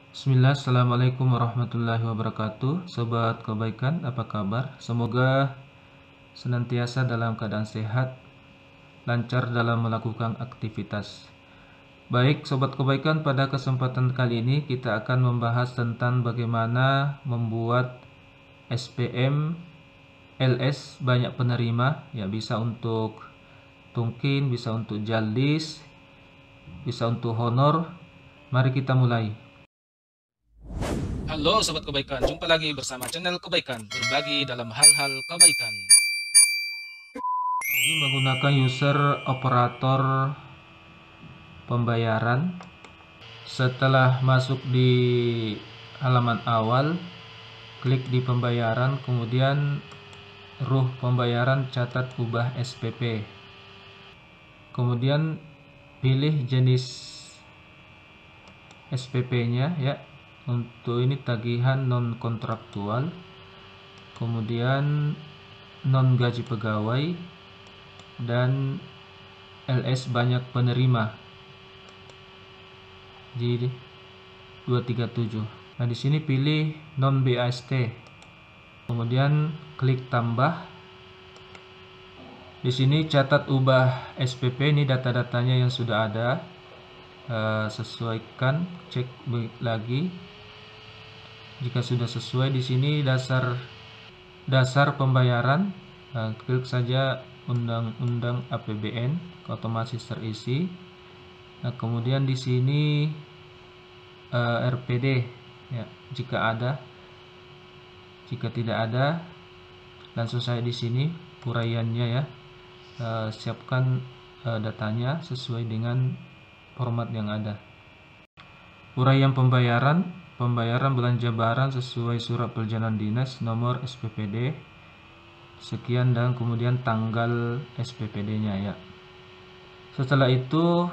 Bismillah, Assalamualaikum warahmatullahi wabarakatuh. Sobat kebaikan, apa kabar? Semoga senantiasa dalam keadaan sehat, lancar dalam melakukan aktivitas. Baik, sobat kebaikan, pada kesempatan kali ini kita akan membahas tentang bagaimana membuat SPM LS banyak penerima. Ya, bisa untuk tungkin, bisa untuk jaldis, bisa untuk honor. Mari kita mulai. Halo Sobat Kebaikan, jumpa lagi bersama channel Kebaikan, berbagi dalam hal-hal kebaikan. Lagi menggunakan user operator pembayaran. Setelah masuk di halaman awal, klik di pembayaran, kemudian pembayaran catat ubah SPP. Kemudian pilih jenis SPP-nya ya. Untuk ini tagihan non kontraktual. Kemudian non gaji pegawai dan LS banyak penerima. Jadi 237. Nah, di sini pilih non BAST. Kemudian klik tambah. Di sini catat ubah SPP, ini data-datanya yang sudah ada. Sesuaikan, cek lagi. Jika sudah sesuai, di sini dasar pembayaran, klik saja Undang-Undang APBN, otomatis terisi. Nah, kemudian di sini RPD ya, jika ada. Jika tidak ada, langsung saya di sini uraiannya ya. Siapkan datanya sesuai dengan format yang ada. Uraian pembayaran belanja barang sesuai surat perjalanan dinas nomor SPPD sekian dan kemudian tanggal SPPD-nya ya. Setelah itu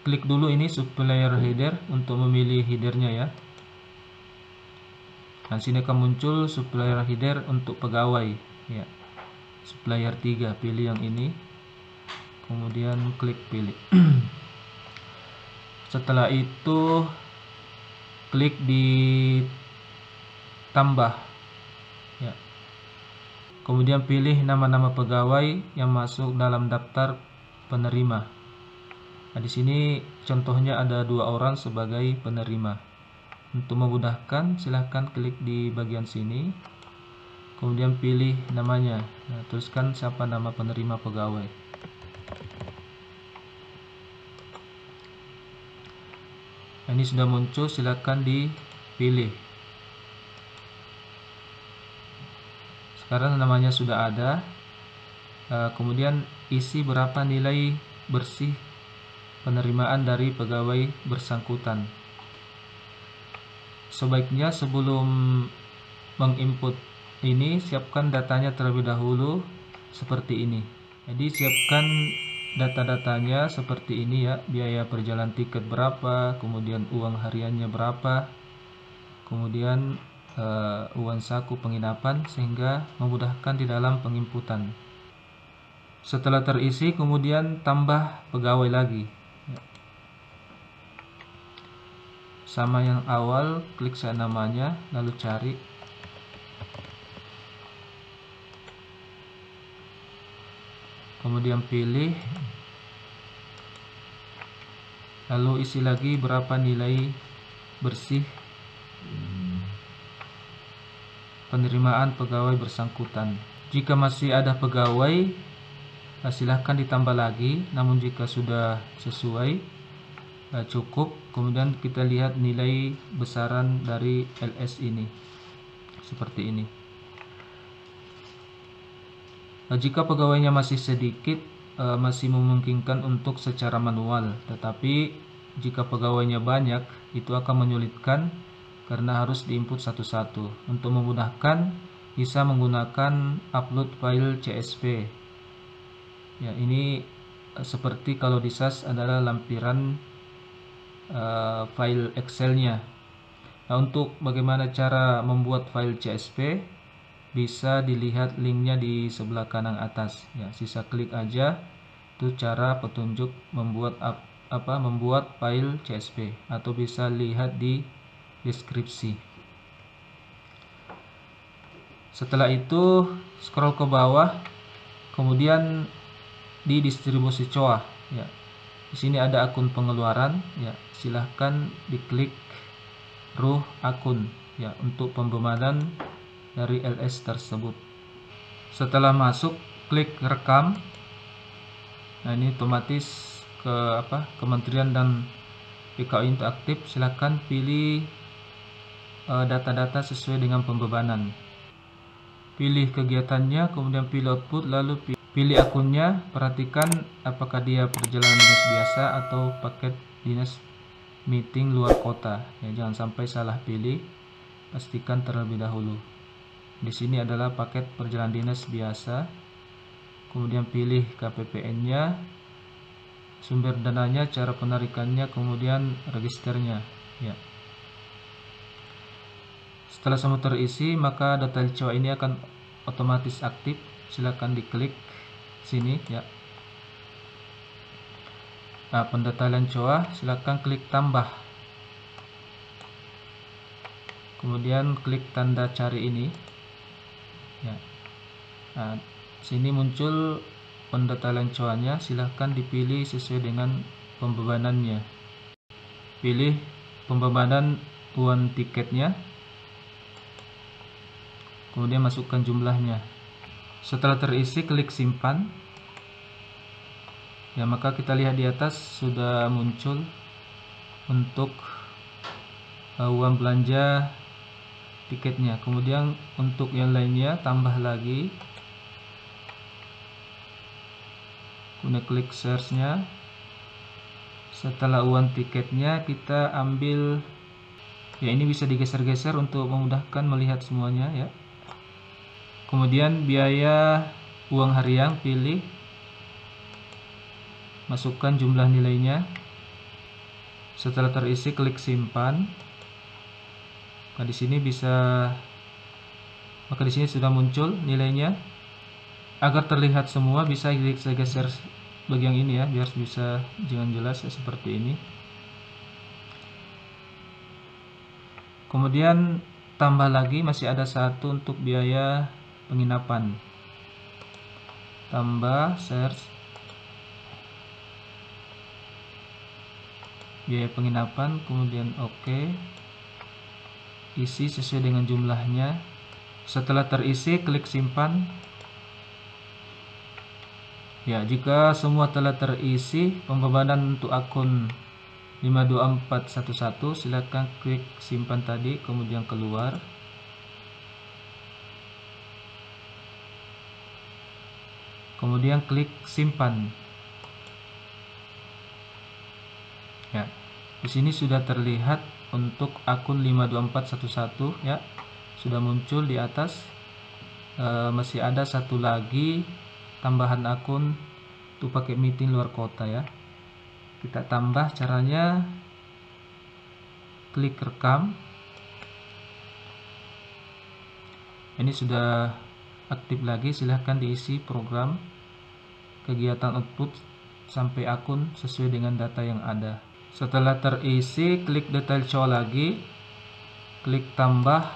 klik dulu ini supplier header untuk memilih headernya ya. Nah, sini akan muncul supplier header untuk pegawai ya. Supplier 3, pilih yang ini. Kemudian klik pilih. Setelah itu klik di tambah ya. Kemudian pilih nama-nama pegawai yang masuk dalam daftar penerima. Nah, di sini contohnya ada 2 orang sebagai penerima. Untuk memudahkan, silahkan klik di bagian sini. Kemudian pilih namanya. Nah, tuliskan siapa nama penerima pegawai. Nah, ini sudah muncul, silakan dipilih. Sekarang namanya sudah ada. Kemudian isi berapa nilai bersih penerimaan dari pegawai bersangkutan. Sebaiknya sebelum menginput ini, siapkan datanya terlebih dahulu seperti ini. Jadi siapkan data-datanya seperti ini ya. Biaya perjalanan tiket berapa, kemudian uang hariannya berapa, kemudian uang saku penginapan, sehingga memudahkan di dalam penginputan. Setelah terisi, kemudian tambah pegawai lagi. Sama yang awal, klik saya namanya, lalu cari. Kemudian pilih. Lalu isi lagi berapa nilai bersih penerimaan pegawai bersangkutan. Jika masih ada pegawai, silahkan ditambah lagi. Namun jika sudah sesuai, cukup. Kemudian kita lihat nilai besaran dari LS ini seperti ini. Jika pegawainya masih sedikit, masih memungkinkan untuk secara manual. Tetapi jika pegawainya banyak, itu akan menyulitkan karena harus diinput satu-satu. Untuk memudahkan, bisa menggunakan upload file CSV. Ya, ini seperti kalau di SAS adalah lampiran file Excel-nya. Nah, untuk bagaimana cara membuat file CSV, bisa dilihat linknya di sebelah kanan atas. Ya, sisa klik aja. Itu cara petunjuk membuat file CSV, atau bisa lihat di deskripsi. Setelah itu scroll ke bawah, kemudian di distribusi COA ya. Di sini ada akun pengeluaran ya. Silahkan diklik ruh akun ya untuk pembebanan dari LS tersebut. Setelah masuk, klik rekam. Nah, ini otomatis ke Kementerian dan PKU itu aktif. Silahkan pilih data-data sesuai dengan pembebanan. Pilih kegiatannya, kemudian pilih output, lalu pilih akunnya. Perhatikan apakah dia perjalanan dinas biasa atau paket dinas meeting luar kota ya, jangan sampai salah pilih. Pastikan terlebih dahulu. Di sini adalah paket perjalanan dinas biasa. Kemudian pilih KPPN-nya, sumber dananya, cara penarikannya, kemudian registernya ya. Setelah semua terisi, maka data COA ini akan otomatis aktif. Silakan diklik sini ya. Nah, pendetailan COA, silakan klik tambah. Kemudian klik tanda cari ini ya. Nah, sini muncul pendetailan COA-nya. Silakan dipilih sesuai dengan pembebanannya. Pilih pembebanan uang tiketnya. Kemudian masukkan jumlahnya. Setelah terisi, klik simpan. Ya, maka kita lihat di atas sudah muncul untuk uang belanja tiketnya. Kemudian untuk yang lainnya tambah lagi. Kemudian klik search-nya. Setelah uang tiketnya kita ambil ya, ini bisa digeser-geser untuk memudahkan melihat semuanya ya. Kemudian biaya uang harian, pilih, masukkan jumlah nilainya. Setelah terisi, klik simpan. Nah, di sini maka di sini sudah muncul nilainya. Agar terlihat semua, bisa saya geser bagian ini ya, biar bisa dengan jelas ya, seperti ini. Kemudian tambah lagi, masih ada satu untuk biaya penginapan. Tambah search biaya penginapan, kemudian oke. Isi sesuai dengan jumlahnya. Setelah terisi, klik simpan. Ya, jika semua telah terisi pembebanan untuk akun 52411, silakan klik simpan tadi, kemudian keluar. Kemudian klik simpan. Ya, di sini sudah terlihat untuk akun 52411 ya, sudah muncul di atas. Masih ada satu lagi tambahan akun untuk pakai meeting luar kota ya. Kita tambah, caranya klik rekam. Ini sudah aktif lagi. Silahkan diisi program kegiatan output sampai akun sesuai dengan data yang ada. Setelah terisi, klik detail COA lagi, klik tambah,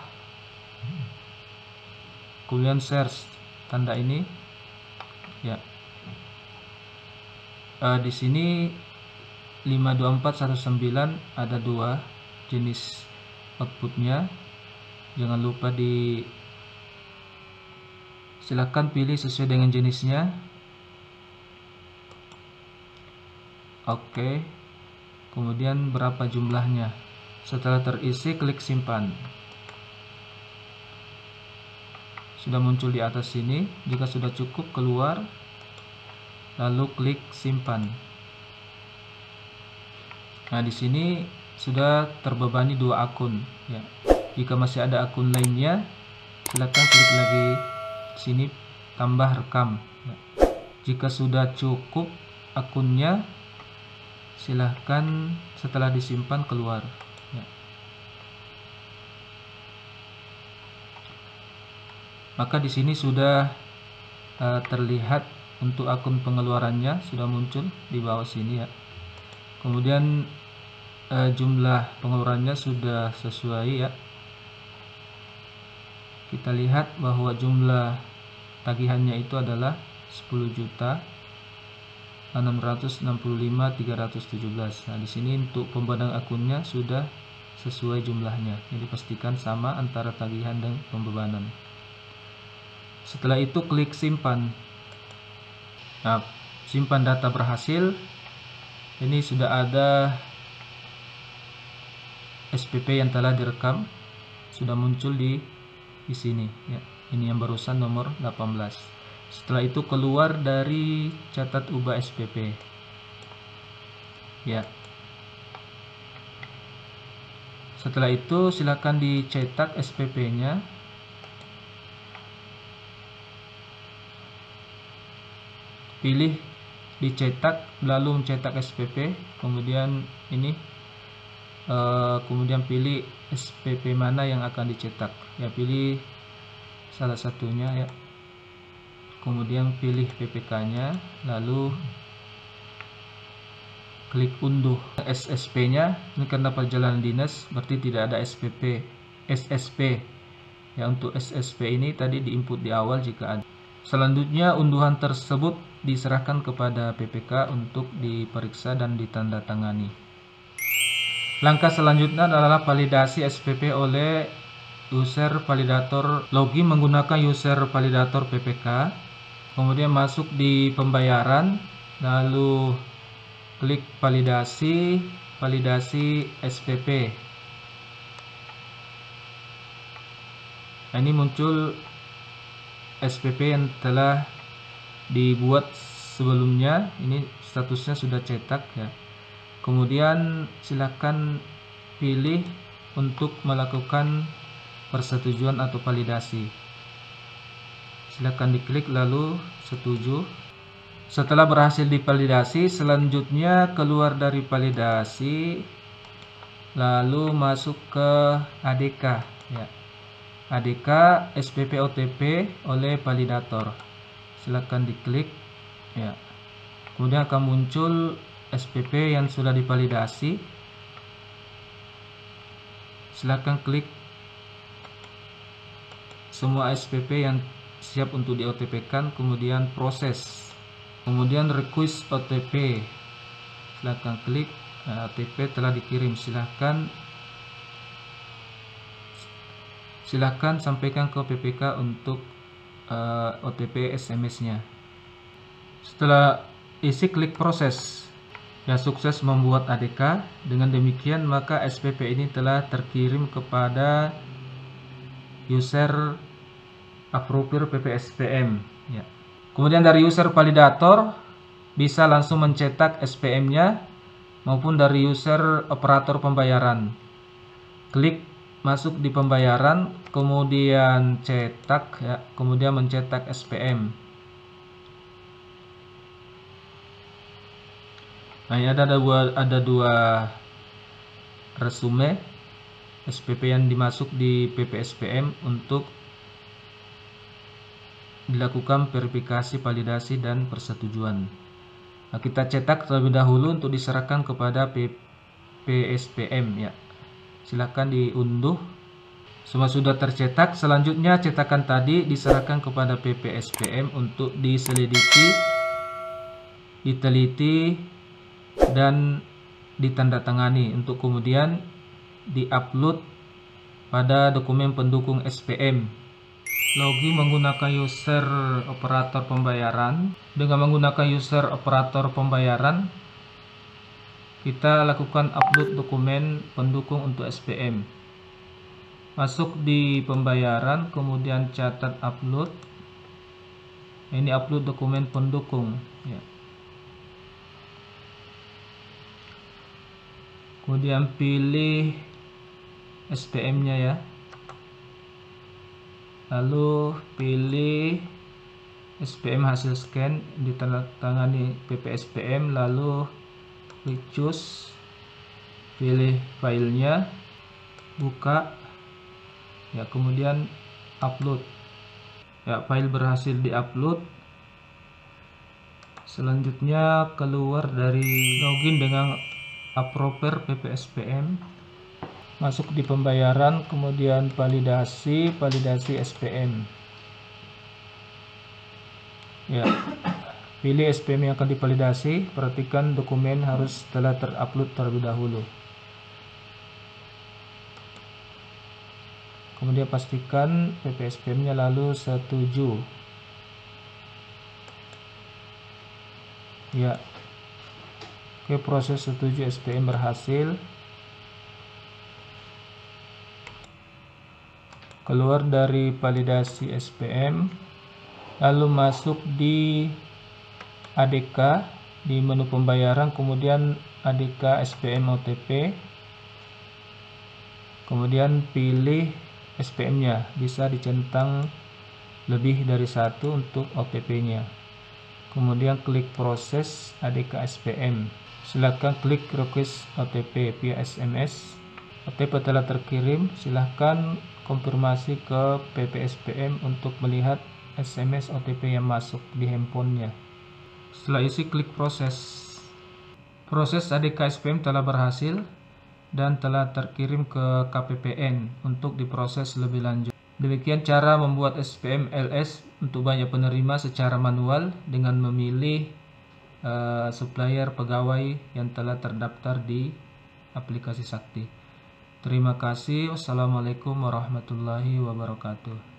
kemudian search tanda ini ya. Di sini 52419 ada dua jenis outputnya. Jangan lupa silakan pilih sesuai dengan jenisnya. Oke. Kemudian berapa jumlahnya. Setelah terisi, klik simpan. Sudah muncul di atas sini. Jika sudah cukup, keluar, lalu klik simpan. Nah, di sini sudah terbebani dua akun ya. Jika masih ada akun lainnya, silakan klik lagi sini tambah rekam ya. Jika sudah cukup akunnya, silahkan setelah disimpan keluar ya. Maka di sini sudah terlihat untuk akun pengeluarannya sudah muncul di bawah sini ya. Kemudian jumlah pengeluarannya sudah sesuai ya. Kita lihat bahwa jumlah tagihannya itu adalah 10.665.317. Nah, di sini untuk pembebangan akunnya sudah sesuai jumlahnya. Jadi pastikan sama antara tagihan dan pembebanan. Setelah itu klik simpan. Nah, simpan data berhasil. Ini sudah ada SPP yang telah direkam, sudah muncul di sini ya. Ini yang barusan nomor 18. Setelah itu keluar dari catat ubah SPP ya. Setelah itu silakan dicetak SPP-nya. Pilih dicetak, lalu mencetak SPP, kemudian ini kemudian pilih SPP mana yang akan dicetak ya, pilih salah satunya ya, kemudian pilih PPK-nya, lalu klik unduh SSP-nya. Ini karena perjalanan dinas berarti tidak ada SSP ya. Untuk SSP ini tadi diinput di awal jika ada. Selanjutnya unduhan tersebut diserahkan kepada PPK untuk diperiksa dan ditandatangani. Langkah selanjutnya adalah validasi SPP oleh user validator. Login menggunakan user validator PPK, kemudian masuk di pembayaran, lalu klik validasi SPP. Nah, ini muncul SPP yang telah dibuat sebelumnya. Ini statusnya sudah cetak ya. Kemudian silakan pilih untuk melakukan persetujuan atau validasi. Silakan diklik lalu setuju. Setelah berhasil divalidasi, selanjutnya keluar dari validasi lalu masuk ke ADK ya. ADK SPP OTP oleh validator. Silakan diklik ya. Kemudian akan muncul SPP yang sudah divalidasi. Silakan klik semua SPP yang siap untuk di OTP-kan, kemudian proses, kemudian request OTP. Silakan klik. Nah, OTP telah dikirim. Silakan sampaikan ke PPK untuk OTP SMS-nya. Setelah isi, klik proses. Ya, sukses membuat ADK. Dengan demikian maka SPP ini telah terkirim kepada user approver PPSPM ya. Kemudian dari user validator bisa langsung mencetak SPM-nya maupun dari user operator pembayaran. Klik masuk di pembayaran, kemudian cetak ya, kemudian mencetak SPM. Nah, ini ada dua resume SPP yang dimasuk di PPSPM untuk dilakukan verifikasi, validasi, dan persetujuan. Nah, kita cetak terlebih dahulu untuk diserahkan kepada PPSPM ya. Silakan diunduh. Semua sudah tercetak. Selanjutnya cetakan tadi diserahkan kepada PPSPM untuk diselidiki, diteliti, dan ditandatangani untuk kemudian diupload pada dokumen pendukung SPM. Login menggunakan user operator pembayaran. Dengan menggunakan user operator pembayaran, kita lakukan upload dokumen pendukung untuk SPM. Masuk di pembayaran, kemudian catat upload. Ini upload dokumen pendukung ya. Kemudian pilih SPM-nya ya. Lalu pilih SPM hasil scan, ditandatangani PPSPM, lalu klik choose, pilih filenya, buka ya, kemudian upload ya. File berhasil diupload. Selanjutnya keluar dari login dengan approver PPSPM, masuk di pembayaran, kemudian validasi SPM. Ya, pilih SPM yang akan divalidasi. Perhatikan dokumen harus telah terupload terlebih dahulu. Kemudian pastikan PPSPM-nya, lalu setuju. Ya, oke, proses setuju SPM berhasil. Keluar dari validasi SPM, lalu masuk di ADK di menu pembayaran, kemudian ADK SPM OTP, kemudian pilih SPM-nya, bisa dicentang lebih dari satu untuk OTP-nya. Kemudian klik proses ADK SPM. Silakan klik request OTP via SMS. OTP telah terkirim. Silakan konfirmasi ke PPSPM untuk melihat SMS OTP yang masuk di handphonenya. Setelah isi, klik proses. Proses ADK SPM telah berhasil dan telah terkirim ke KPPN untuk diproses lebih lanjut. Demikian cara membuat SPM LS untuk banyak penerima secara manual dengan memilih supplier pegawai yang telah terdaftar di aplikasi Sakti. Terima kasih. Wassalamualaikum warahmatullahi wabarakatuh.